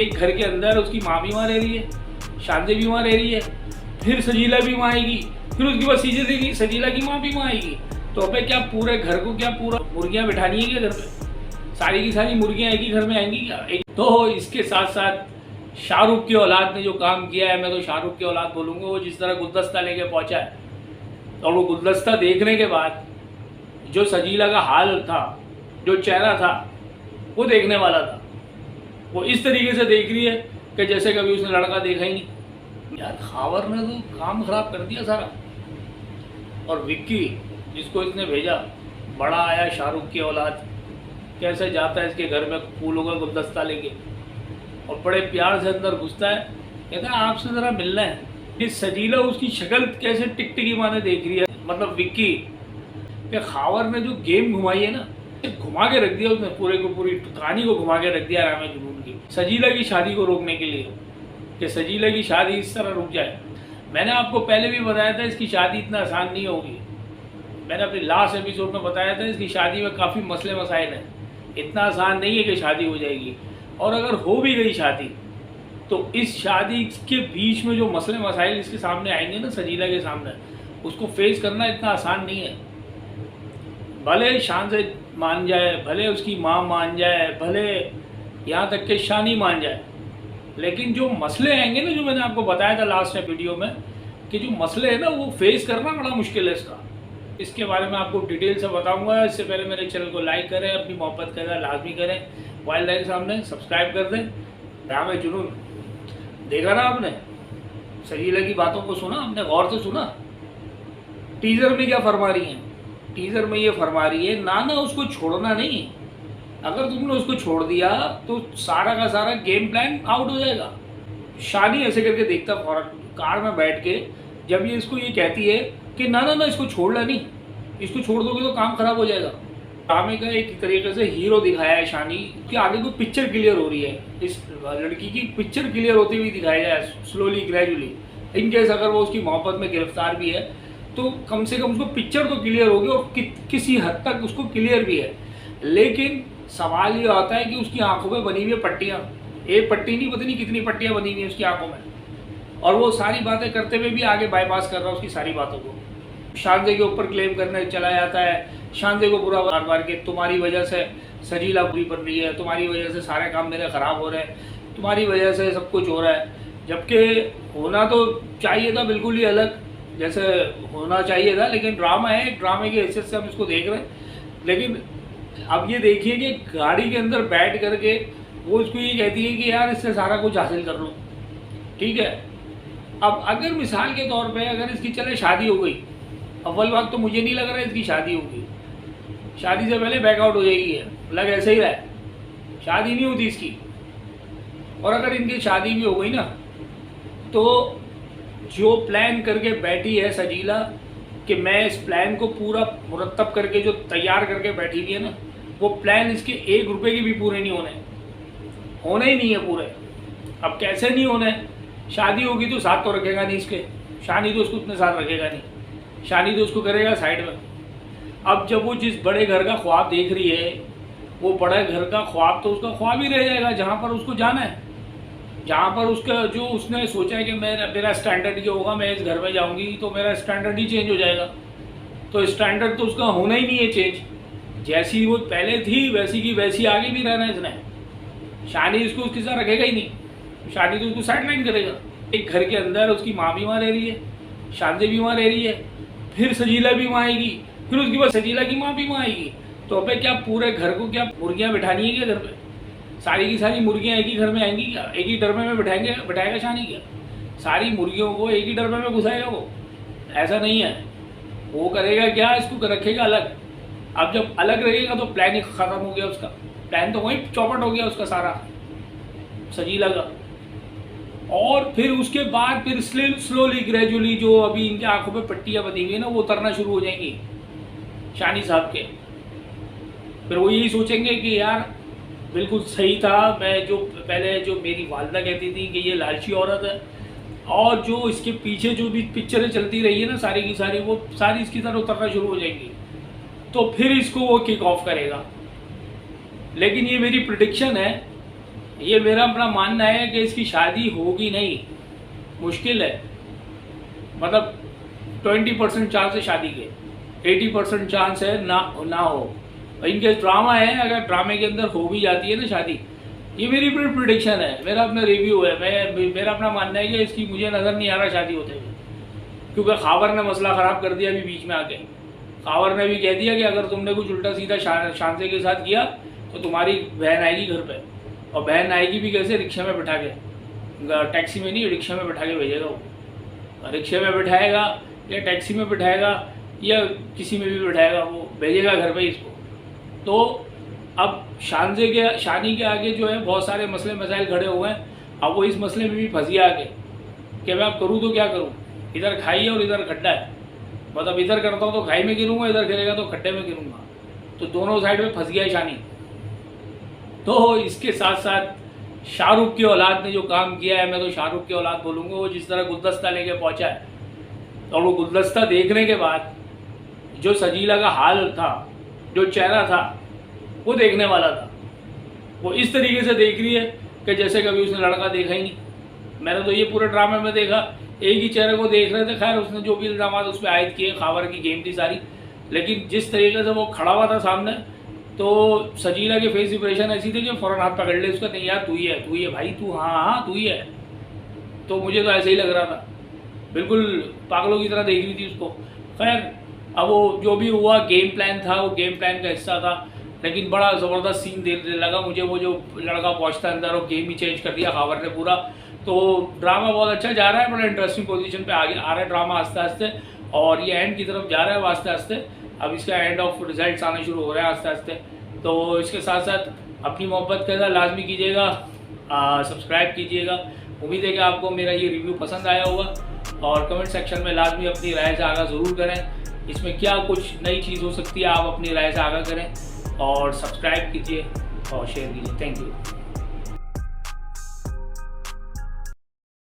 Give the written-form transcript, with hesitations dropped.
एक घर के अंदर उसकी माँ भी वहाँ रह रही है, शांति भी वहाँ रह रही है, फिर सजीला भी वहाँ आएगी, फिर उसके बाद सीधे सजीला की माँ भी वहाँ आएगी। तो अबे क्या पूरे घर को क्या पूरा मुर्गियाँ बिठानी है क्या घर पे? सारी की सारी मुर्गियाँ एक ही घर में आएंगी क्या? तो इसके साथ साथ शाहरुख की औलाद ने जो काम किया है, मैं तो शाहरुख की औलाद बोलूँगा, वो जिस तरह गुलदस्ता लेके पहुँचा है, और वो गुलदस्ता देखने के बाद जो सजीला का हाल था, जो चेहरा था, वो देखने वाला था। वो इस तरीके से देख रही है कि जैसे कभी उसने लड़का देखा ही नहीं। यार खावर ने तो काम खराब कर दिया सारा। और विक्की जिसको इसने भेजा, बड़ा आया शाहरुख की औलाद, कैसे जाता है इसके घर में फूलों का गुलदस्ता लेके और बड़े प्यार से अंदर घुसता है, कहता है आपसे ज़रा मिलना है। ये सजीला उसकी शक्ल कैसे टिकटिकी माने देख रही है, मतलब विक्की के खावर ने जो गेम घुमाई है ना, घुमा के रख दिया उसने, पूरे को पूरी कहानी को घुमा के रख दिया राम जुनून की, सजीला की शादी को रोकने के लिए, कि सजीला की शादी इस तरह रुक जाए। मैंने आपको पहले भी बताया था इसकी शादी इतना आसान नहीं होगी। मैंने अपने लास्ट एपिसोड में बताया था इसकी शादी में काफ़ी मसले मसाइल हैं, इतना आसान नहीं है कि शादी हो जाएगी। और अगर हो भी गई शादी तो इस शादी के बीच में जो मसले मसाइल इसके सामने आएंगे ना, सजीला के सामने, उसको फेस करना इतना आसान नहीं है। भले शान से मान जाए, भले उसकी माँ मान जाए, भले यहाँ तक के शानी मान जाए, लेकिन जो मसले आएंगे ना, जो मैंने आपको बताया था लास्ट वीडियो में, कि जो मसले हैं ना वो फेस करना बड़ा मुश्किल है इसका। इसके बारे में आपको डिटेल से बताऊंगा। इससे पहले मेरे चैनल को लाइक करें, अपनी मोहब्बत का लाजमी करें, वाइल्ड लाइफ सामने सब्सक्राइब कर दें। राम जुनून देखा ना आपने, सजीला की बातों को सुना आपने, गौर से सुना। टीजर में क्या फरमा रही हैं? टीजर में ये फरमा रही है ना उसको छोड़ना नहीं, अगर तुमने उसको छोड़ दिया तो सारा का सारा गेम प्लान आउट हो जाएगा। शानी ऐसे करके देखता फौरन कार में बैठ के, जब ये इसको ये कहती है कि ना इसको छोड़ना नहीं, इसको छोड़ दोगे तो काम खराब हो जाएगा। ड्रामे का एक तरीके से हीरो दिखाया है शानी कि आगे को पिक्चर क्लियर हो रही है, इस लड़की की पिक्चर क्लियर होती हुई दिखाया गया है स्लोली ग्रेजुअली। इनकेस अगर वो उसकी मोहब्बत में गिरफ्तार भी है तो कम से कम उसको पिक्चर तो क्लियर होगी, और किसी हद तक उसको क्लियर भी है। लेकिन सवाल ये आता है कि उसकी आंखों में बनी हुई पट्टियाँ, एक पट्टी नहीं पता नहीं कितनी पट्टियाँ बनी हुई हैं उसकी आंखों में, और वो सारी बातें करते हुए भी आगे बाईपास कर रहा है उसकी सारी बातों को। शांति के ऊपर क्लेम करने चला जाता है, शांति को पूरा बार बार के तुम्हारी वजह से सजीला बुरी बन रही है, तुम्हारी वजह से सारे काम मेरे ख़राब हो रहे हैं, तुम्हारी वजह से सब कुछ हो रहा है। जबकि होना तो चाहिए था बिल्कुल ही अलग, जैसे होना चाहिए था, लेकिन ड्रामा है, ड्रामे की हैसियत से हम इसको देख रहे हैं। लेकिन अब ये देखिए कि गाड़ी के अंदर बैठ करके वो इसको ये कहती है कि यार इससे सारा कुछ हासिल कर लो, ठीक है। अब अगर मिसाल के तौर पे अगर इसकी चले शादी हो गई, अव्वल बात तो मुझे नहीं लग रहा है इसकी शादी होगी, शादी से पहले बैकआउट हो जाएगी, है लग ऐसे ही रहा है, शादी नहीं होती इसकी। और अगर इनकी शादी भी हो गई ना, तो जो प्लान करके बैठी है सजीला कि मैं इस प्लान को पूरा मुरतब करके जो तैयार करके बैठी हुई है ना, वो प्लान इसके 1 रुपए की भी पूरे नहीं होने ही नहीं है पूरे। अब कैसे नहीं होने? शादी होगी तो साथ तो रखेगा नहीं इसके, शानी तो उसको उतने साथ रखेगा नहीं, शानी तो उसको करेगा साइड में। अब जब वो जिस बड़े घर का ख्वाब देख रही है, वो बड़े घर का ख्वाब तो उसका ख्वाब ही रह जाएगा, जहाँ पर उसको जाना है, जहाँ पर उसका जो उसने सोचा है कि मेरा स्टैंडर्ड ये होगा, मैं इस घर में जाऊँगी तो मेरा स्टैंडर्ड ही चेंज हो जाएगा। तो स्टैंडर्ड तो उसका होना ही नहीं है चेंज, जैसी वो पहले थी वैसी की वैसी आगे भी रहना है इसने। शानी इसको उसके साथ रखेगा ही नहीं, शादी तो उसको साइडलाइन करेगा। एक घर के अंदर उसकी माँ भी वहाँ रह रही है, शांति भी वहाँ रह रही है, फिर सजीला भी वहाँ आएगी, फिर उसके बाद सजीला की माँ भी वहाँ आएगी। तो अबे क्या पूरे घर को क्या मुर्गियाँ बिठानी है क्या घर पे? सारी की सारी मुर्गियाँ एक ही घर में आएंगी क्या? एक ही डरमे में बिठाएगा शानी क्या? सारी मुर्गियों को एक ही डरमे में घुसाएगा वो? ऐसा नहीं है। वो करेगा क्या, इसको रखेगा अलग। अब जब अलग रहेगा तो प्लान ही ख़त्म हो गया उसका, प्लान तो वहीं चौपट हो गया उसका सारा सजीला का। और फिर उसके बाद फिर स्लोली ग्रेजुअली जो अभी इनके आंखों पे पट्टियाँ बनी हुई है ना, वो उतरना शुरू हो जाएंगी शानी साहब के। फिर वो यही सोचेंगे कि यार बिल्कुल सही था, मैं जो पहले जो मेरी वालदा कहती थी कि ये लालची औरत है, और जो इसके पीछे जो भी पिक्चरें चलती रही है ना सारी की सारी, वो सारी इसकी तरह उतरना शुरू हो जाएंगी। तो फिर इसको वो किक ऑफ करेगा। लेकिन ये मेरी प्रिडिक्शन है, ये मेरा अपना मानना है कि इसकी शादी होगी नहीं, मुश्किल है। मतलब 20% चांस है शादी के, 80% चांस है ना हो। इनके ड्रामा है, अगर ड्रामे के अंदर हो भी जाती है ना शादी, ये मेरी प्रिडिक्शन है, मेरा अपना रिव्यू है, मेरा अपना मानना है कि इसकी मुझे नज़र नहीं आ रहा शादी होते हुए, क्योंकि खावर ने मसला ख़राब कर दिया अभी बीच में आके। खावर ने भी कह दिया कि अगर तुमने कुछ उल्टा सीधा शांसे के साथ किया तो तुम्हारी बहन आएगी घर पे, और बहन आएगी भी कैसे, रिक्शे में बिठा के, टैक्सी में नहीं, रिक्शे में बिठा के भेजेगा वो। रिक्शे में बिठाएगा या टैक्सी में बिठाएगा या किसी में भी बिठाएगा, वो भेजेगा घर पे इसको। तो अब शानी के आगे जो है बहुत सारे मसले मसाइल खड़े हुए हैं। अब वो इस मसले में भी फंस गया आगे कि मैं अब करूँ तो क्या करूँ, इधर खाई है और इधर खड्डा है। मतलब इधर करता हूँ तो खाई में गिरूंगा, इधर गिरेगा तो खड्डे में गिरूंगा, तो दोनों साइड में फंस गया है शानी। तो इसके साथ साथ शाहरुख की औलाद ने जो काम किया है, मैं तो शाहरुख की औलाद बोलूँगा, वो जिस तरह गुलदस्ता लेके पहुँचा है, और वो गुलदस्ता देखने के बाद जो सजीला का हाल था, जो चेहरा था, वो देखने वाला था। वो इस तरीके से देख रही है कि जैसे कभी उसने लड़का देखा ही नहीं। मैंने तो ये पूरे ड्रामे में देखा, एक ही चेहरे को देख रहे थे। खैर उसने जो भी इल्ज़ाम उस पर आयद किए, खावर की गेम थी सारी, लेकिन जिस तरीके से वो खड़ा हुआ था सामने, तो सजीला के फेस इंप्रेशन ऐसी थी कि फ़ौरन हाथ पकड़ ले उसका, नहीं यार तू ही है भाई, तू हाँ तू ही है। तो मुझे तो ऐसे ही लग रहा था, बिल्कुल पागलों की तरह देख रही थी उसको। खैर अब वो जो भी हुआ गेम प्लान था, वो गेम प्लान का हिस्सा था, लेकिन बड़ा ज़बरदस्त सीन देने लगा मुझे। वो जो लड़का पहुंचता अंदर, वो गेम ही चेंज कर दिया खावर ने पूरा। तो ड्रामा बहुत अच्छा जा रहा है, बड़ा इंटरेस्टिंग पोजीशन पे आगे आ रहा है ड्रामा आस्ते आस्ते, और ये एंड की तरफ जा रहा है आस्ते आस्ते। अब इसका एंड ऑफ रिजल्ट्स आने शुरू हो रहे हैं आस्ते आस्ते। तो इसके साथ साथ अपनी मोहब्बत का लाजमी कीजिएगा, सब्सक्राइब कीजिएगा। उम्मीद है कि आपको मेरा ये रिव्यू पसंद आया होगा, और कमेंट सेक्शन में लाजमी अपनी राय से आगाह ज़रूर करें। इसमें क्या कुछ नई चीज़ हो सकती है, आप अपनी राय से आगाह करें, और सब्सक्राइब कीजिए और शेयर कीजिए। Thank you.